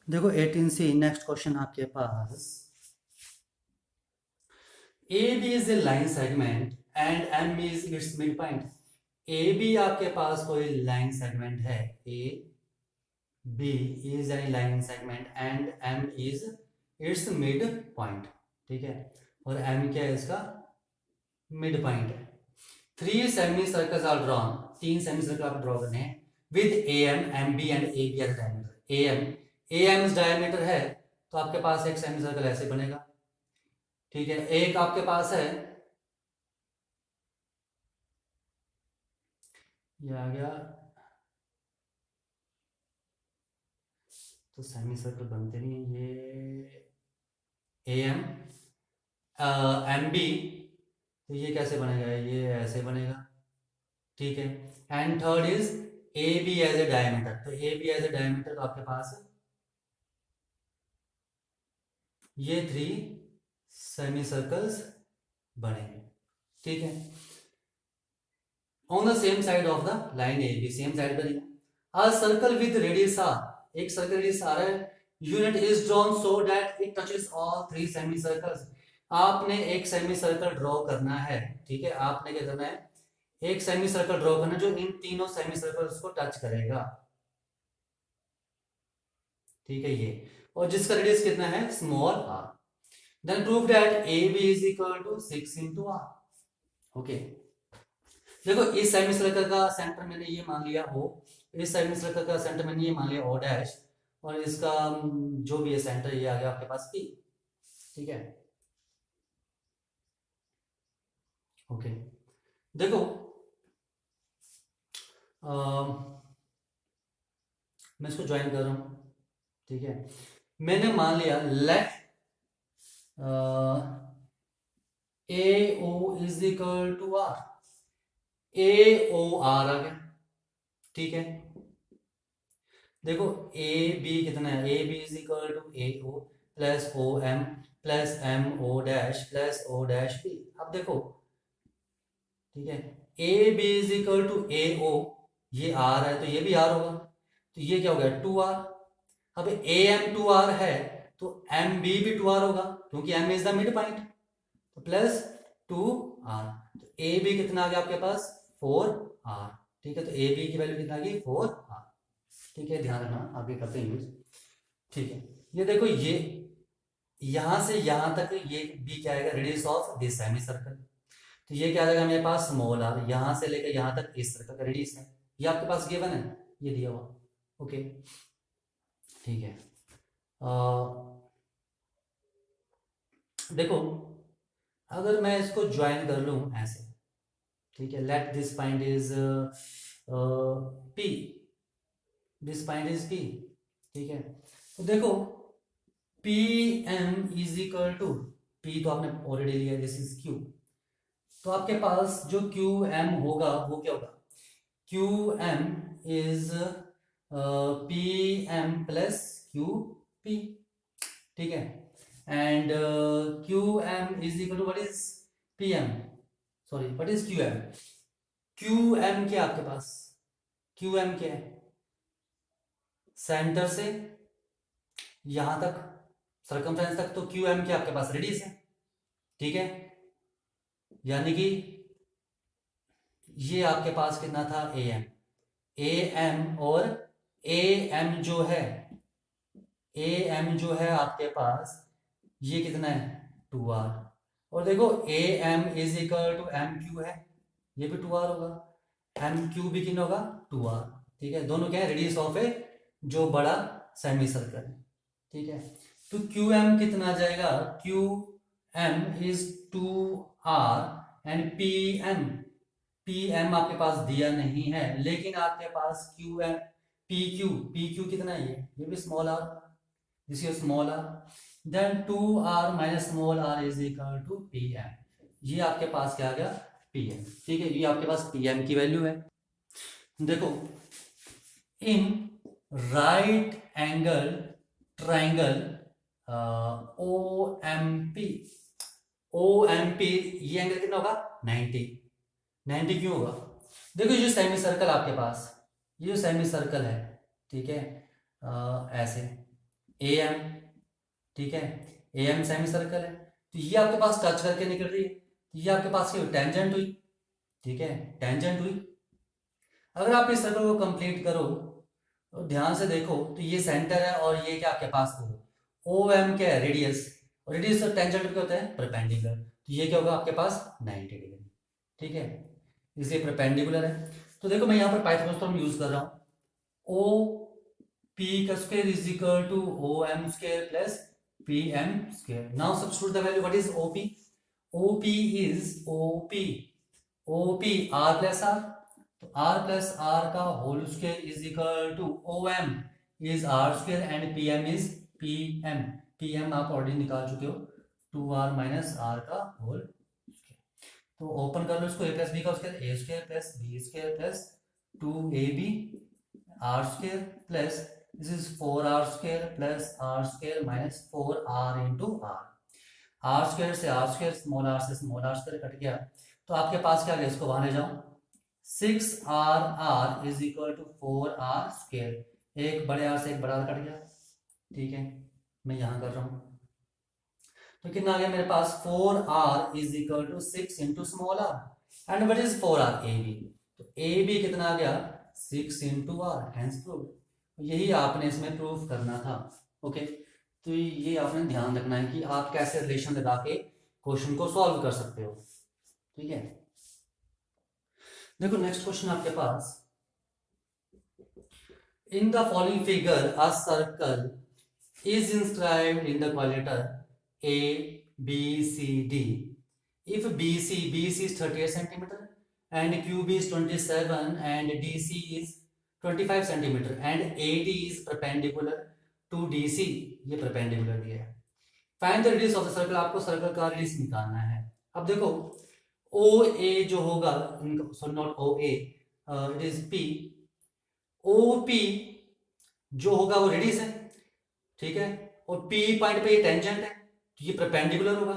देखो 18C next question आपके पास, AB is a line segment and M is its midpoint। AB आपके पास कोई line segment है, AB is a line segment and M is its mid point, ठीक है, और M क्या है इसका मिड पॉइंट है। 3 semicircles are drawn, 3 semicircle आप ड्रॉ करने हैं with AM MB and AB as diameter. AM diameter है तो आपके पास एक सेमी सर्कल ऐसे बनेगा, ठीक है। एक आपके पास है, ये आ गया, तो सेमी सर्कल बनते नहीं है ये AM MB, तो ये कैसे बनेगा, ये ऐसे बनेगा, ठीक है। And third is AB as a diameter, तो AB एज ए डायमीटर तो आपके पास ये 3 सेमी सर्कल्स बनेंगे, ठीक है। On the same side of the line AB, same side पर आ सर्कल विद रेडियस आर, एक सर्कल रेडियस आर है, unit is drawn so that it touches all 3 semi circles. आपने एक सेमी सर्कल ड्रॉ करना है, ठीक है, आपने क्या करना है, एक सेमी सर्कल ड्रॉ करना जो इन तीनों सेमी सर्कल्स को टच करेगा, ठीक है, ये, और जिसका रेडियस कितना है small r। Then prove that AB is equal to 6 into r। Okay, देखो इस सेमी सर्कल का सेंटर मैंने ये मान लिया O, इस सेमी सर्कल का सेंटर मैंने ये मान लिया O डैश, और इसका जो भी है सेंटर ये आ गया आपके पास P, ठीक है। ओके, देखो मैं इसको ज्वाइन कर रहा हूं, ठीक है। मैंने मान लिया let AO is equal to R, AOR आ गया, ठीक है। देखो AB कितना है, AB is equal to AO plus OM plus MO dash plus O dash B। अब देखो, ठीक है, AB is equal to AO, ये R है तो ये भी R होगा, तो ये क्या हो गया 2R। अब AM 2R है तो MB भी 2R होगा क्योंकि M is the mid point, तो प्लस 2R, तो AB कितना आ गया आपके पास 4R, ठीक है। तो AB की वैल्यू कितना आ गई 4R, ठीक है, ध्यान रखना आगे करते हैं यूज, ठीक है। ये देखो ये यहां से यहां तक ये B क्या आएगा radius of this semi circle, तो ये क्या आ जाएगा मेरे पास स्मॉल r, यहां से लेकर यहां तक इस सर्कल का रेडियस है, ये आपके पास गिवन है, ये दिया हुआ, ओके, ठीक है। देखो अगर मैं इसको ज्वाइन कर लूं ऐसे, ठीक है, let this point is P, this point is P, ठीक है। तो देखो PM is equal to P तो आपने ऑलरेडी लिया, दिस इज Q, तो आपके पास जो QM होगा वो क्या होगा, QM is PM plus QP, ठीक है। And QM is equal to what is PM, sorry what is QM, QM क्या आपके पास, QM क्या है, सेंटर से यहां तक सर्कमफ्रेंस तक, तो QM क्या आपके पास रेडियस है, ठीक है। यानी कि ये आपके पास कितना था AM और AM जो है, AM जो है आपके पास ये कितना है 2R, और देखो AM is equal to MQ है, ये भी 2R होगा, MQ भी कितना होगा 2R, ठीक है। दोनों क्या है रेडियस ऑफ ए जो बड़ा सेमी सर्कल है, ठीक है। तो QM कितना आ जाएगा, QM is 2R and PM आपके पास दिया नहीं है, लेकिन आपके पास QM PQ कितना है, ये भी small r, this is small r, then 2R minus small r is equal to PM, ये आपके पास क्या आ गया PM, ठीक है, ये आपके पास PM की वैल्यू है। देखो in right angle triangle OMP ये एंगल कितना होगा 90 क्यों होगा, देखो ये जो सेमी सर्कल आपके पास, ये जो सेमी सर्कल है, ठीक है, ऐसे ए एम, ठीक है, ए एम सेमी सर्कल है, तो ये आपके पास टच करके निकल रही है, तो ये आपके पास टेंजेंट हुई, ठीक है, टेंजेंट हुई। अगर आप इस सर्कल को कंप्लीट करो तो ध्यान से देखो, तो ये सेंटर है और ये क्या आपके पास ओ एम क्या है, रेडियस, और रेडियस और टेंजेंट क्या होता है, परपेंडिकुलर, तो ये क्या होगा आपके पास 90 डिग्री, ठीक है, इसलिए परपेंडिकुलर है। तो देखो मैं यहाँ पर पाइथागोरस थ्योरम यूज कर रहा हूँ, ओ पी का square is equal to O M square plus P M square. Now substitute the value, what is OP, OP is OP R plus R, तो आर प्लस आर का whole square is equal to O M is R square and P M is P M, P M आप already निकाल चुके हो, 2r minus R का whole square. तो open कर लो इसको, ए प्लस बी का square A square plus B square plus 2ab R square plus this is 4r square plus R square minus 4r into R square से R square, small R से small R square cut गया, तो आपके पास क्या गया, इसको वहां ले जाओ, 6r is equal to 4r square, एक बड़े आर से एक बड़ा आर कट गया, ठीक है, मैं यहां कर रहा हूं, तो कितना आ गया मेरे पास, 4r is equal to 6 into small R and what is 4r, A B, तो ए बी कितना आ गया 6 इंटू आर, हैंस प्रूव्ड। यही आपने इसमें प्रूफ करना था, ओके। तो ये आपने ध्यान रखना है कि आप कैसे रिलेशन लगा के क्वेश्चन को सॉल्व कर सकते हो, ठीक है। देखो नेक्स्ट क्वेश्चन आपके पास, in the following figure a circle is inscribed in the quadrilateral A, B, C, D. If BC is 38 centimeter and QB is 27 and DC is 25 centimeter and AD is perpendicular to DC, ये perpendicular दिया है। Find the radius of the circle, आपको circle का radius निकालना है। अब देखो OA जो होगा, sorry not OA, it is P, OP जो होगा वो रेडियस है, ठीक है, और P पॉइंट पे ये टेंजेंट है, तो ये परपेंडिकुलर होगा,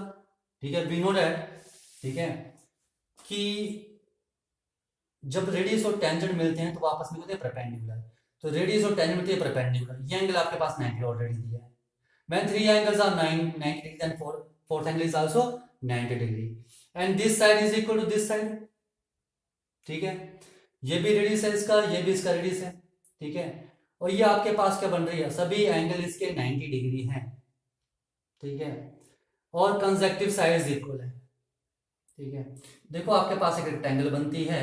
ठीक है, वी नो दैट, ठीक है, कि जब रेडियस और टेंजेंट मिलते हैं तो आपस में होते हैं परपेंडिकुलर, तो रेडियस और टेंजेंट मिलते हैं परपेंडिकुलर, ये एंगल आपके पास 90 ऑलरेडी दिया है, when three angles are 90 degree then fourth angle is also 90 degree and this side is equal to this side, ठीक है, ये भी रेडियस है इसका, ये भी इसका रेडियस है, ठीक है, और ये आपके पास क्या बन रही है, सभी एंगल इसके 90 डिग्री हैं, ठीक है, और कंसेक्टिव साइड्स इक्वल है, ठीक है। देखो आपके पास एक रेक्टेंगल बनती है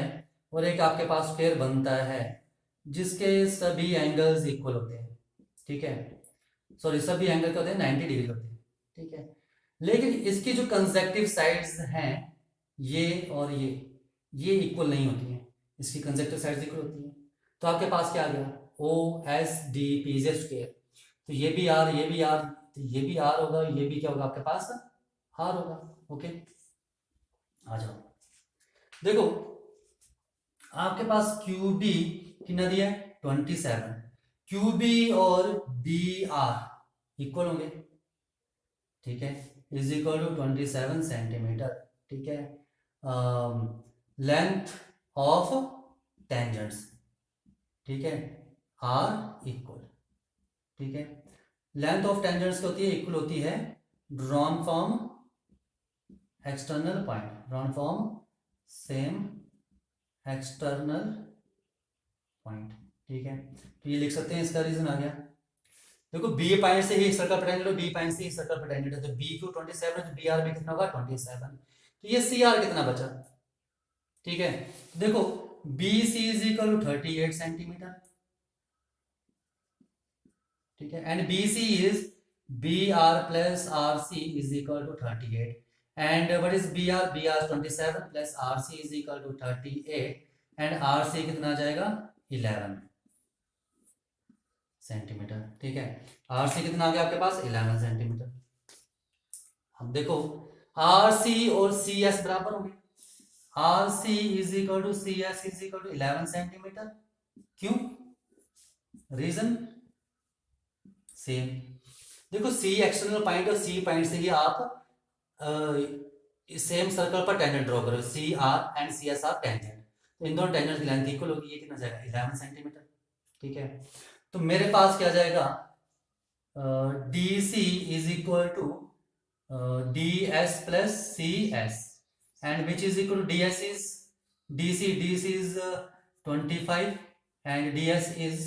और एक आपके पास स्क्वायर बनता है जिसके सभी एंगल्स इक्वल होते हैं, ठीक है, सॉरी सभी एंगल क्या होते हैं 90 डिग्री होते हैं, ठीक है, लेकिन इसकी जो कंसेक्टिव साइड्स हैं ये और ये इक्वल नहीं होती हैं, इसकी कंसेक्टिव साइड्स इक्वल होती हैं, तो आपके पास क्या आ गया, O S D P J square, तो ये भी आर, ये भी आर, तो ये भी आर होगा, ये भी क्या होगा आपके पास आर होगा, ओके। आ जाओ, देखो आपके पास क्यू बी कितना दिया है 27, क्यू बी और बी आर इक्वल होंगे, ठीक है, इज इक्वल टू 27 सेंटीमीटर, ठीक है, लेंथ ऑफ टेंजेंट्स, ठीक है, आर इक्वल, ठीक है, लेंथ ऑफ टेंजेंट्स होती है इक्वल होती है drawn from external point, drawn from same external point, ठीक है, तो ये लिख सकते हैं, इसका रीजन आ गया। देखो बी पॉइंट से ही सर्कल पेटेंजेंट, बी पॉइंट से ही सर्कल पेटेंजेंट है, तो बी क्यू 27 तो बी आर भी कितना होगा 27, तो ये सी आर कितना बचा, ठीक है, देखो B C is equal to 38 centimetre, ठीक है, and B C is B R plus R C is equal to 38 and what is B R 27 plus R C is equal to 38 and R C कितना आ जाएगा 11 centimetre, ठीक है, are C कितना आ गया आपके पास 11 सेंटीमीटर। अब देखो आर सी और सी एस बराबर होंगे, R C is equal to C S is equal to 11 centimetre, क्यों, रीजन सेम, देखो सी एक्सटर्नल पॉइंट और सी पॉइंट से ही आप सेम सर्कल पर टेंजेंट ड्रॉ करो, C R and C S R tangent, तो इन दोनों टेंजेंट की लेंथ इक्वल होगी, ये कितना जाएगा 11 सेंटीमीटर, ठीक है, तो मेरे पास क्या जाएगा D C is equal to D S plus C S, and which is equal to D C is 25 and D S is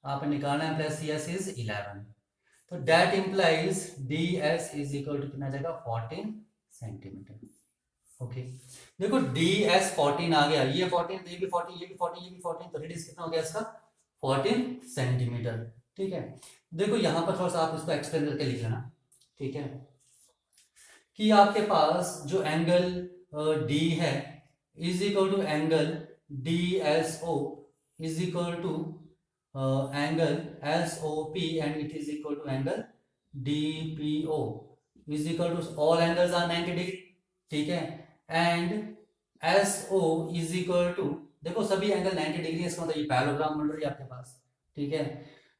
आप निकालना है प्लस सी एस इज 11, तो that implies D S is equal to कितना जाएगा 14 centimetre. Okay देखो D S 14 आ गया, ये 14, ये भी 14, ये भी 14, ये भी 14, तो रेडियस कितना हो गया इसका 14 सेंटीमीटर। ठीक है, देखो यहां पर थोड़ा सा आप इसको एक्सप्लेन करके लिख लेना। ठीक है, कि आपके पास जो एंगल डी है is equal to angle D S O is equal to angle S O P and it is equal to angle D P O is equal to all angles are 90 degree. ठीक है, and S O is equal to, देखो सभी angle 90 degree है, इसका मतलब ये parallelogram बन रही है आपके पास। ठीक है,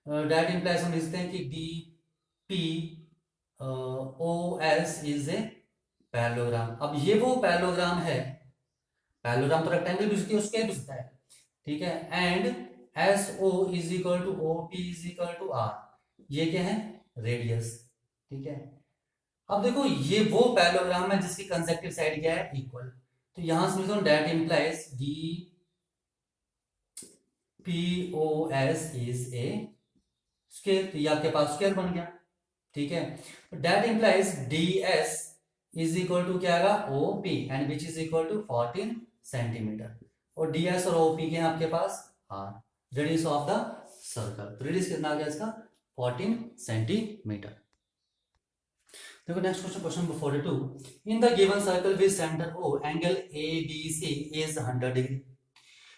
डेट इंप्लाइज हम लिखते हैं कि D P O S is a parallelogram. अब ये वो पैरेललोग्राम है, पैरेललोग्राम तो रेक्टेंगल भी सकती है, स्क्वायर भी सकता है। ठीक है, and S O is equal to O P is equal to R, ये क्या है रेडियस। ठीक है, अब देखो ये वो पैरेललोग्राम है जिसकी कंसेक्टिव साइड क्या है इक्वल, तो यहां से लिखता हूं that implies D P O S is a square, तो ये आपके पास स्क्वायर बन गया। ठीक है, तो that implies D S is equal to क्या आएगा O P and which is equal to 14 centimetre, और डी एस और ओ पी के हैं आपके पास R, radius of the circle, तो रेडियस कितना आ गया इसका 14 सेंटीमीटर। देखो next question, question number 42, in the given circle with centre O angle A B C is 100 degree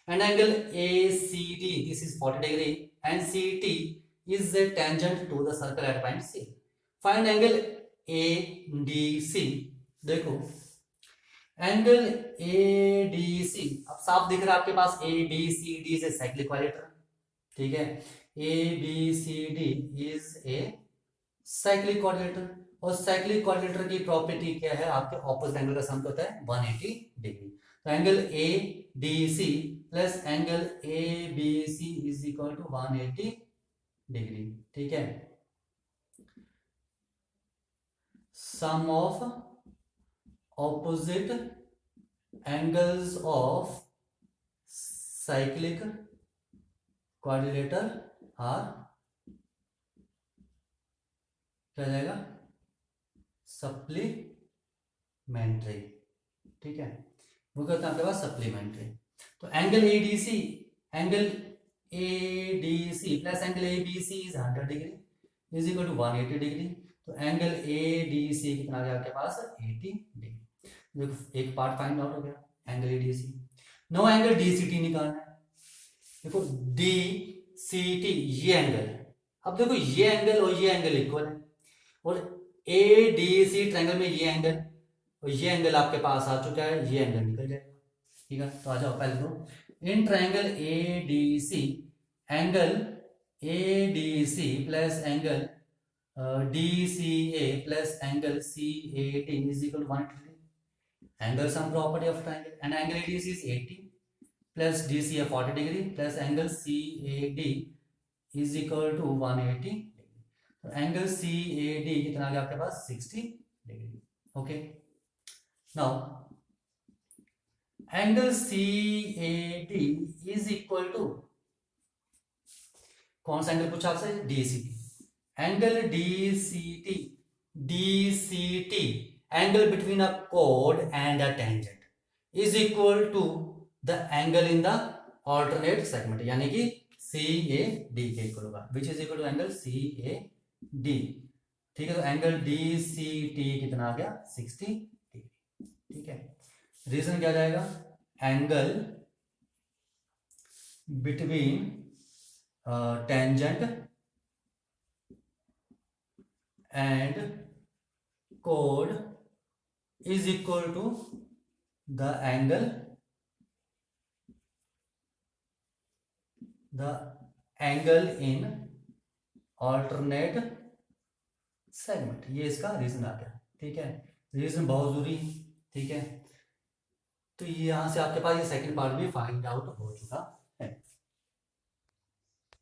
and angle ACD this is 40 degree and CT is a tangent to the circle at point C. Find angle ADC। देखो angle ADC अब साफ दिख रहा है आपके पास, ABCD is a cyclic quadrilateral। ठीक है, ABCD is a cyclic quadrilateral, और साइक्लिक क्वाड्रिलेटरल की प्रॉपर्टी क्या है, आपके ऑपोजिट एंगल का सम होता है 180 डिग्री, तो angle A D C plus angle A B C is equal to 180 degree. ठीक है, sum of opposite angles of cyclic quadrilateral are क्या जाएगा सप्लीमेंट्री। ठीक है, वो कहते हैं आपके पास सप्लीमेंट्री, तो angle ADC plus angle ABC is 100 degree is equal to 180 degree, तो एंगल एडीसी कितना आ गया आपके पास 80 डिग्री। देखो एक पार्ट फाइंड आउट हो गया angle A D C. No angle D C T निकालना है। देखो डीसीटी ये एंगल है, अब देखो ये एंगल और ये एंगल इक्वल है, और ए डी सी ट्रायंगल में ये एंगल और ये एंगल आपके पास आ चुका है, ये एंगल निकल जाएगा। ठीक है, तो आ जाओ पहले तो in triangle A D C angle A D C plus angle D C A plus angle C A T is equal 180 degree. Angle sum property of triangle and angle A D C is 80 plus D C A 40 degree plus angle C A D is equal to 180 degree, तो angle C A D कितना आ गया आपके पास 60 degree. Okay, now angle C A D is equal to कौन सा angle पूछा आपसे D C T, angle D C T angle between a कोड and a tangent is equal to the angle in the alternate segment, यानी कि C A D के इक्वल होगा, which is equal to angle C A D. ठीक है, तो angle D C T कितना आ गया 60 डिग्री। ठीक है, रीजन क्या जाएगा, एंगल बिटवीन टेंजेंट एंड कोड is equal to the angle in alternate segment, ये इसका रीजन आ गया। ठीक है, रीजन बहुत जरूरी है। ठीक है, तो यहां से आपके पास ये सेकंड पार्ट भी फाइंड आउट हो चुका